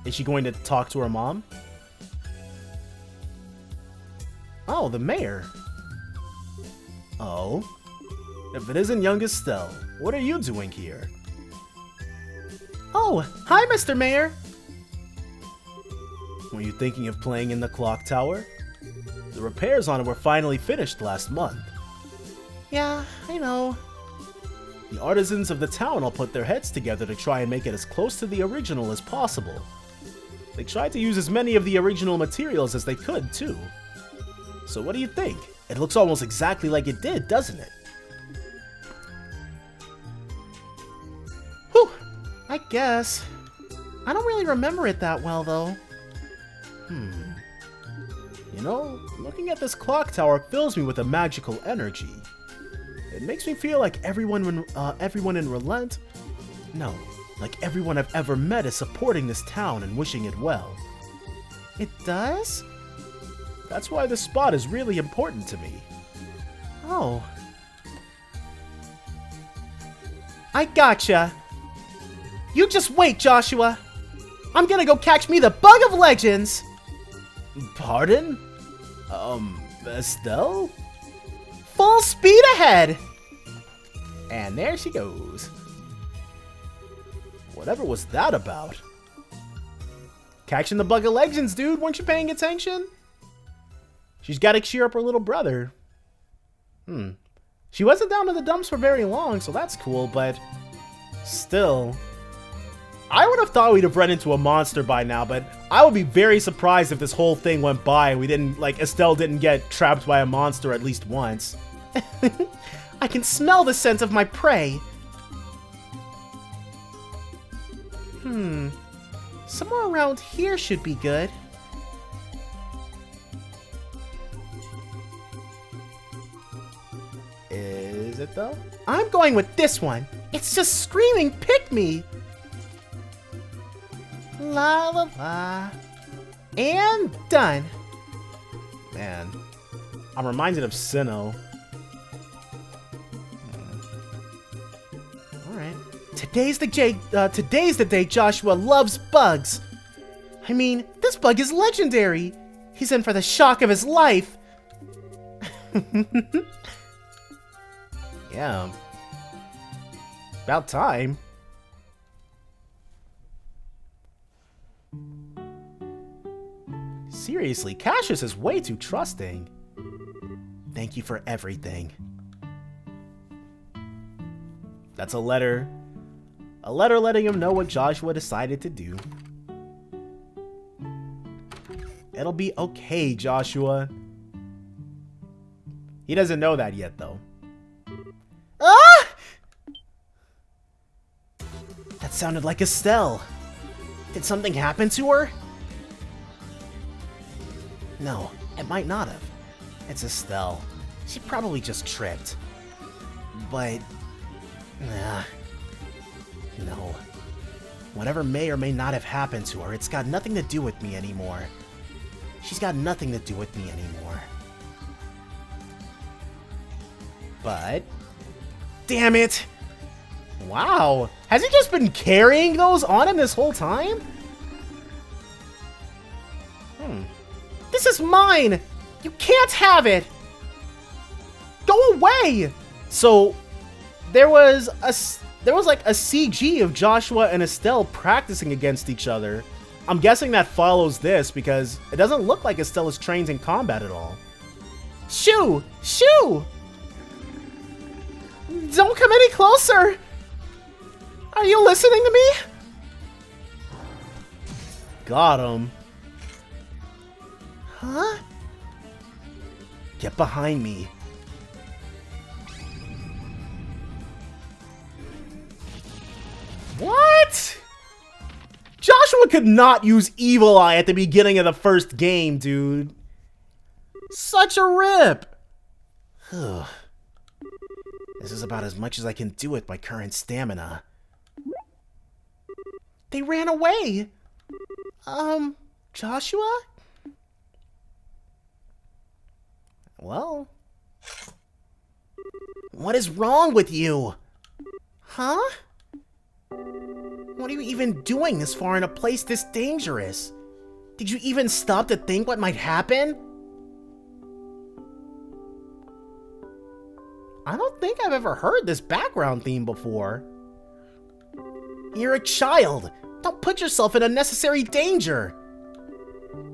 Is she going to talk to her mom? Oh, the mayor. Oh? If it isn't young Estelle, what are you doing here? Oh, hi, Mr. Mayor. Were you thinking of playing in the clock tower? The repairs on it were finally finished last month. Yeah, I know. The artisans of the town all put their heads together to try and make it as close to the original as possible. They tried to use as many of the original materials as they could, too. So what do you think? It looks almost exactly like it did, doesn't it? Whew, I guess. I don't really remember it that well, though. You know, looking at this clock tower fills me with a magical energy. It makes me feel like everyone in Relent... No, like everyone I've ever met is supporting this town and wishing it well. It does? That's why this spot is really important to me. Oh. I gotcha. You just wait, Joshua. I'm gonna go catch me the bug of legends. Pardon? Estelle? Full speed ahead! And there she goes. Whatever was that about? Catching the bug of legends, dude. Weren't you paying attention? She's got to cheer up her little brother. She wasn't down in the dumps for very long, so that's cool, but still. I would have thought we'd have run into a monster by now, but I would be very surprised if this whole thing went by and we didn't, like, Estelle didn't get trapped by a monster at least once. I can smell the scent of my prey. Somewhere around here should be good. Is it though? I'm going with this one. It's just screaming, pick me. La la la. And done. Man, I'm reminded of Sinnoh. Alright. Today's the day Joshua loves bugs. I mean, this bug is legendary. He's in for the shock of his life. Yeah. About time. Seriously, Cassius is way too trusting. Thank you for everything. That's a letter. A letter letting him know what Joshua decided to do. It'll be okay, Joshua. He doesn't know that yet, though. Ah! That sounded like Estelle. Did something happen to her? No, it might not have. It's Estelle. She probably just tripped. But... nah. No. Whatever may or may not have happened to her, it's got nothing to do with me anymore. She's got nothing to do with me anymore. But... damn it! Wow! Has he just been carrying those on him this whole time? This is mine! You can't have it! Go away! So, there was like a CG of Joshua and Estelle practicing against each other. I'm guessing that follows this because it doesn't look like Estelle is trained in combat at all. Shoo! Shoo! Don't come any closer! Are you listening to me? Got him. Huh? Get behind me. What? Joshua could not use Evil Eye at the beginning of the first game, dude. Such a rip. Ugh. This is about as much as I can do with my current stamina. They ran away. Joshua? Well, what is wrong with you? Huh? What are you even doing this far in a place this dangerous? Did you even stop to think what might happen? I don't think I've ever heard this background theme before. You're a child. Don't put yourself in unnecessary danger.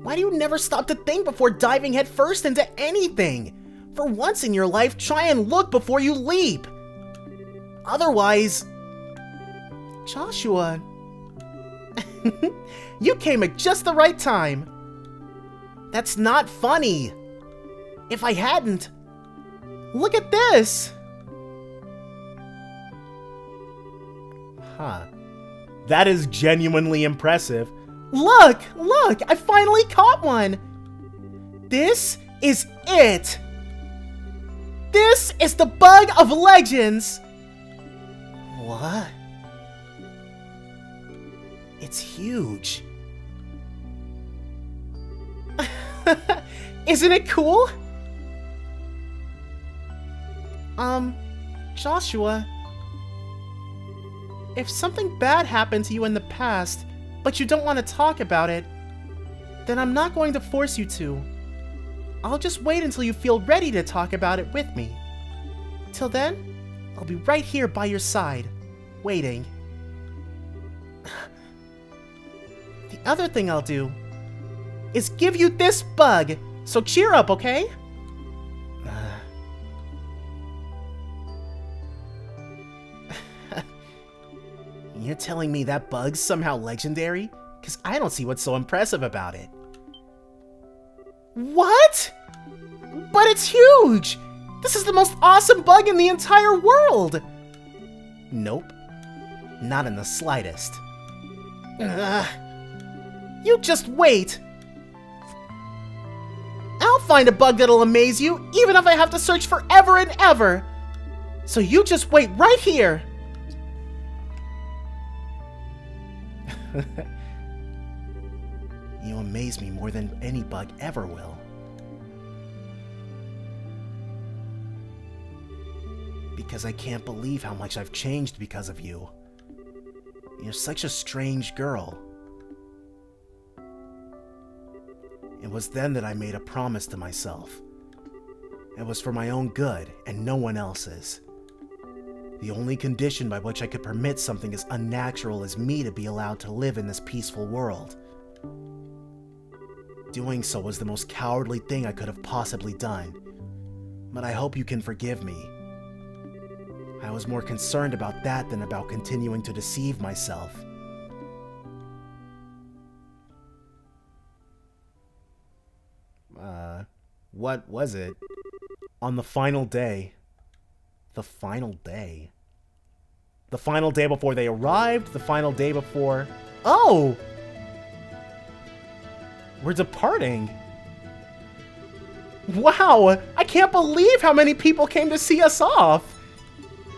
Why do you never stop to think before diving headfirst into anything? For once in your life, try and look before you leap. Otherwise... Joshua... You came at just the right time. That's not funny. If I hadn't... Look at this! Huh. That is genuinely impressive. Look! Look! I finally caught one! This is it! This is the bug of legends! What? It's huge. Isn't it cool? Joshua, if something bad happened to you in the past, but you don't want to talk about it, then I'm not going to force you to. I'll just wait until you feel ready to talk about it with me. Till then, I'll be right here by your side, waiting. The other thing I'll do is give you this bug, so cheer up, okay? You're telling me that bug's somehow legendary? Because I don't see what's so impressive about it. What? But it's huge! This is the most awesome bug in the entire world! Nope. Not in the slightest. You just wait! I'll find a bug that'll amaze you, even if I have to search forever and ever! So you just wait right here! You amaze me more than any bug ever will. Because I can't believe how much I've changed because of you. You're such a strange girl. It was then that I made a promise to myself. It was for my own good and no one else's. The only condition by which I could permit something as unnatural as me to be allowed to live in this peaceful world. Doing so was the most cowardly thing I could have possibly done, but I hope you can forgive me. I was more concerned about that than about continuing to deceive myself. What was it? On the final day. The final day. The final day before they arrived, the final day before... Oh! We're departing. Wow! I can't believe how many people came to see us off!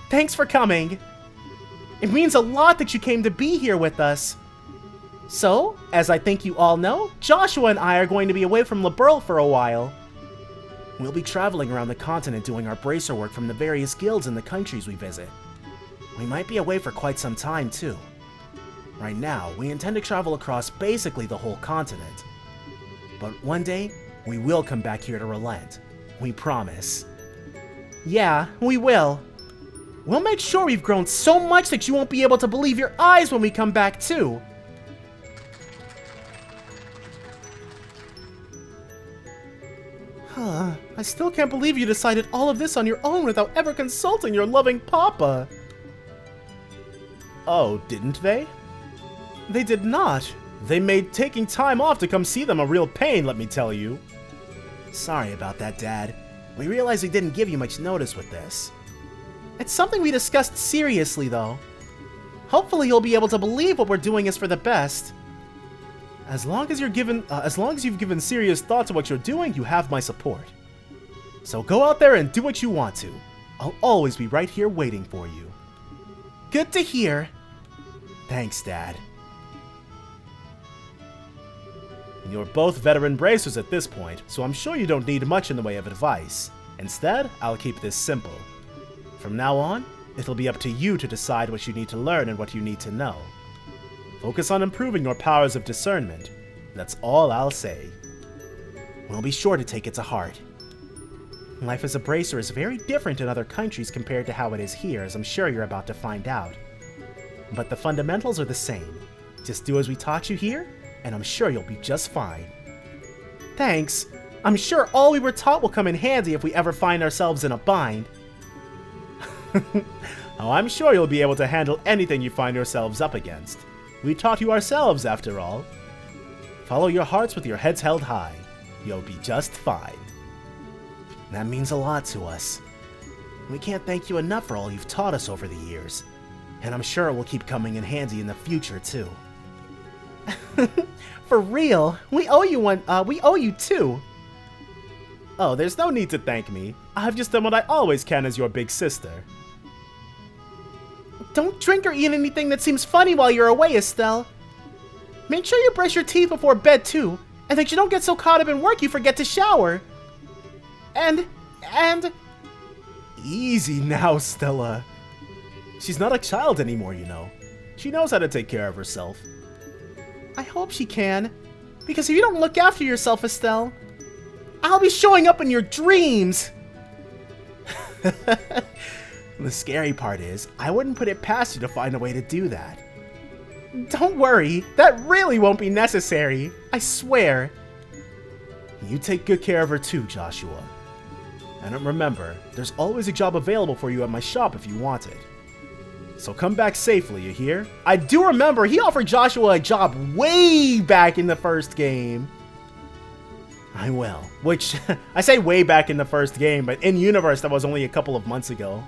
Thanks for coming. It means a lot that you came to be here with us. So, as I think you all know, Joshua and I are going to be away from Liberl for a while. We'll be traveling around the continent doing our bracer work from the various guilds in the countries we visit. We might be away for quite some time, too. Right now, we intend to travel across basically the whole continent. But one day, we will come back here to relent. We promise. Yeah, we will. We'll make sure we've grown so much that you won't be able to believe your eyes when we come back, too. I still can't believe you decided all of this on your own without ever consulting your loving papa. Oh, didn't they? They did not. They made taking time off to come see them a real pain, let me tell you. Sorry about that, Dad. We realized we didn't give you much notice with this. It's something we discussed seriously, though. Hopefully you'll be able to believe what we're doing is for the best. As long as you've given serious thought to what you're doing, you have my support. So go out there and do what you want to. I'll always be right here waiting for you. Good to hear. Thanks, Dad. You're both veteran bracers at this point, so I'm sure you don't need much in the way of advice. Instead, I'll keep this simple. From now on, it'll be up to you to decide what you need to learn and what you need to know. Focus on improving your powers of discernment. That's all I'll say. We'll be sure to take it to heart. Life as a bracer is very different in other countries compared to how it is here, as I'm sure you're about to find out. But the fundamentals are the same. Just do as we taught you here, and I'm sure you'll be just fine. Thanks. I'm sure all we were taught will come in handy if we ever find ourselves in a bind. Oh, I'm sure you'll be able to handle anything you find yourselves up against. We taught you ourselves, after all. Follow your hearts with your heads held high. You'll be just fine. That means a lot to us. We can't thank you enough for all you've taught us over the years. And I'm sure it will keep coming in handy in the future, too. For real, we owe you one. We owe you two. Oh, there's no need to thank me. I've just done what I always can as your big sister. Don't drink or eat anything that seems funny while you're away, Estelle. Make sure you brush your teeth before bed, too, and that you don't get so caught up in work you forget to shower. And... Easy now, Stella. She's not a child anymore, you know. She knows how to take care of herself. I hope she can. Because if you don't look after yourself, Estelle, I'll be showing up in your dreams! The scary part is, I wouldn't put it past you to find a way to do that. Don't worry, that really won't be necessary. I swear. You take good care of her too, Joshua. And remember, there's always a job available for you at my shop if you want it. So come back safely, you hear? I do remember he offered Joshua a job way back in the first game. I will. Which, I say way back in the first game, but in universe that was only a couple of months ago.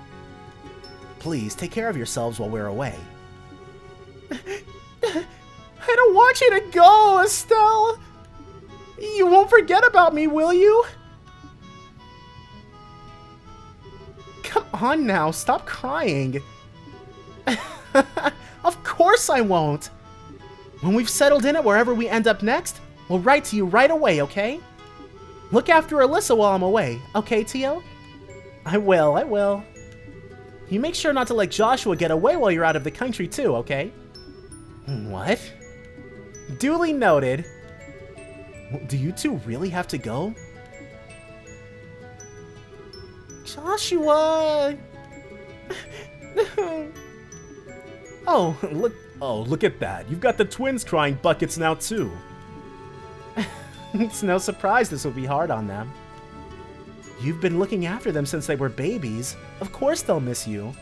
Please, take care of yourselves while we're away. I don't want you to go, Estelle! You won't forget about me, will you? Come on now, stop crying. Of course I won't. When we've settled in at wherever we end up next, we'll write to you right away, okay? Look after Alyssa while I'm away, okay, Tio? I will. You make sure not to let Joshua get away while you're out of the country too, okay? What? Duly noted. Do you two really have to go? Joshua! Oh, look at that. You've got the twins crying buckets now too. It's no surprise this will be hard on them. You've been looking after them since they were babies. Of course they'll miss you.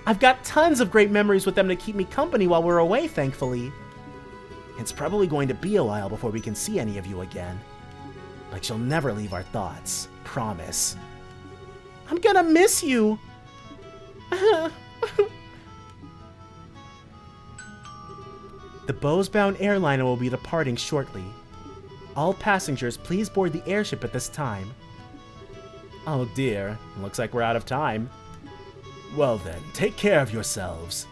I've got tons of great memories with them to keep me company while we're away, thankfully. It's probably going to be a while before we can see any of you again. But you'll never leave our thoughts. Promise. I'm gonna miss you. The Bowes-bound airliner will be departing shortly. All passengers, please board the airship at this time. Oh dear, looks like we're out of time. Well then, take care of yourselves.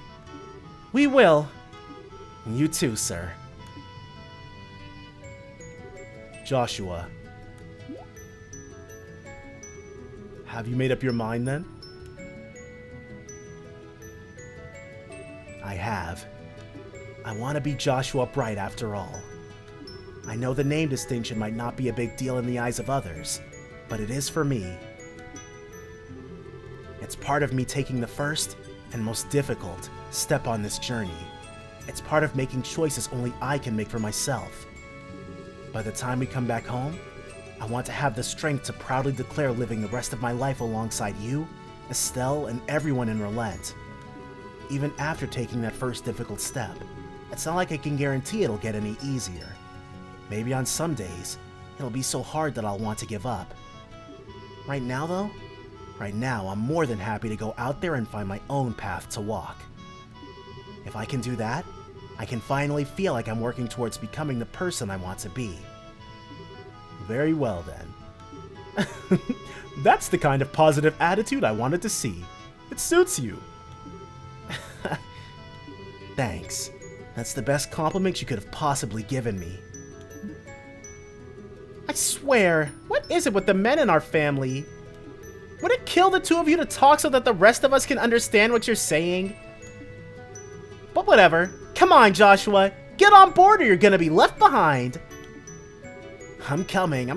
We will. You too, sir. Joshua. Have you made up your mind then? I have. I want to be Joshua Bright after all. I know the name distinction might not be a big deal in the eyes of others, but it is for me. It's part of me taking the first and most difficult step on this journey. It's part of making choices only I can make for myself. By the time we come back home, I want to have the strength to proudly declare living the rest of my life alongside you, Estelle, and everyone in Relent. Even after taking that first difficult step, it's not like I can guarantee it'll get any easier. Maybe on some days, it'll be so hard that I'll want to give up. Right now though, I'm more than happy to go out there and find my own path to walk. If I can do that, I can finally feel like I'm working towards becoming the person I want to be. Very well then. That's the kind of positive attitude I wanted to see. It suits you. Thanks. That's the best compliment you could have possibly given me. I swear, what is it with the men in our family? Would it kill the two of you to talk so that the rest of us can understand what you're saying? But whatever. Come on, Joshua. Get on board or you're gonna be left behind. I'm coming.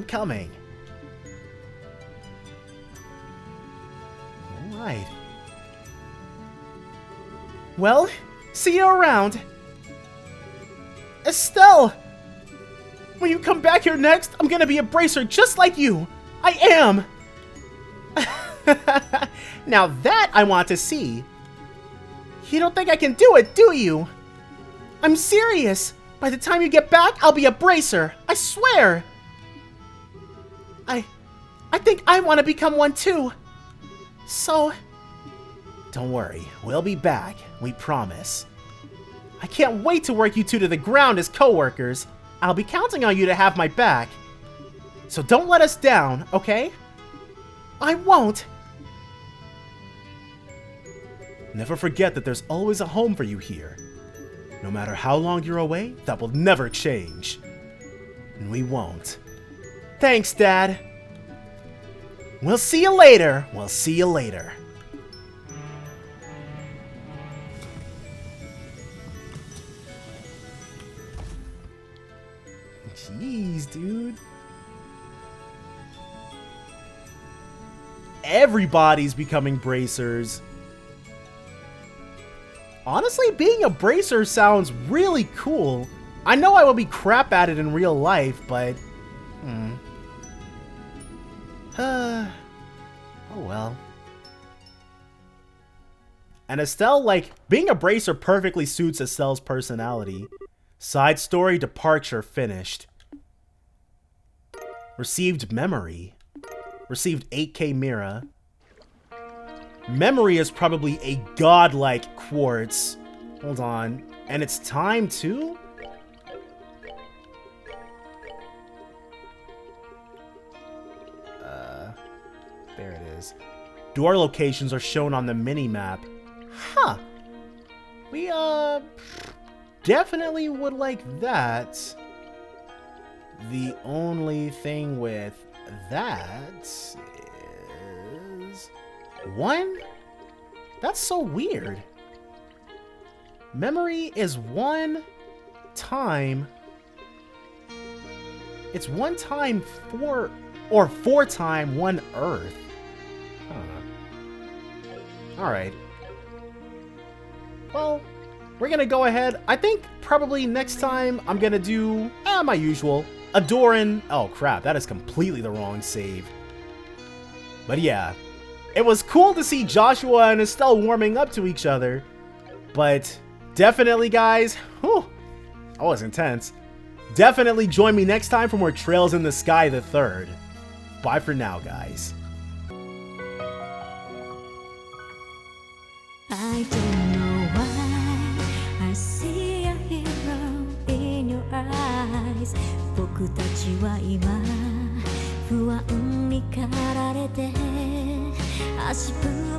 Alright. Well, see you around. Estelle! When you come back here next, I'm gonna be a bracer just like you. I am! Now that I want to see. You don't think I can do it, do you? I'm serious. By the time you get back, I'll be a bracer. I swear. I think I want to become one too. So... Don't worry. We'll be back. We promise. I can't wait to work you two to the ground as co-workers. I'll be counting on you to have my back. So don't let us down, okay? I won't. Never forget that there's always a home for you here. No matter how long you're away, that will never change. And we won't. Thanks, Dad. We'll see you later. Jeez, dude. Everybody's becoming bracers. Honestly, being a bracer sounds really cool. I know I will be crap at it in real life, but... oh well. And Estelle, like, being a bracer perfectly suits Estelle's personality. Side story departure finished. Received memory. Received 8K Mira. Memory is probably a godlike quartz. Hold on. And it's time too? There it is. Door locations are shown on the mini-map. Huh. We, definitely would like that. The only thing with that is... One? That's so weird. Memory is one time... It's one time four... Or 4 time 1 Earth. Huh. Alright. Well, we're gonna go ahead. I think probably next time I'm gonna do my usual. Adoran. Oh crap, that is completely the wrong save. But yeah. It was cool to see Joshua and Estelle warming up to each other. But definitely, guys. Whew, that was intense. Definitely join me next time for more Trails in the Sky the Third. Bye for now, guys. I don't know why I see a hero in your eyes 僕たちは今不安に駆られて足踏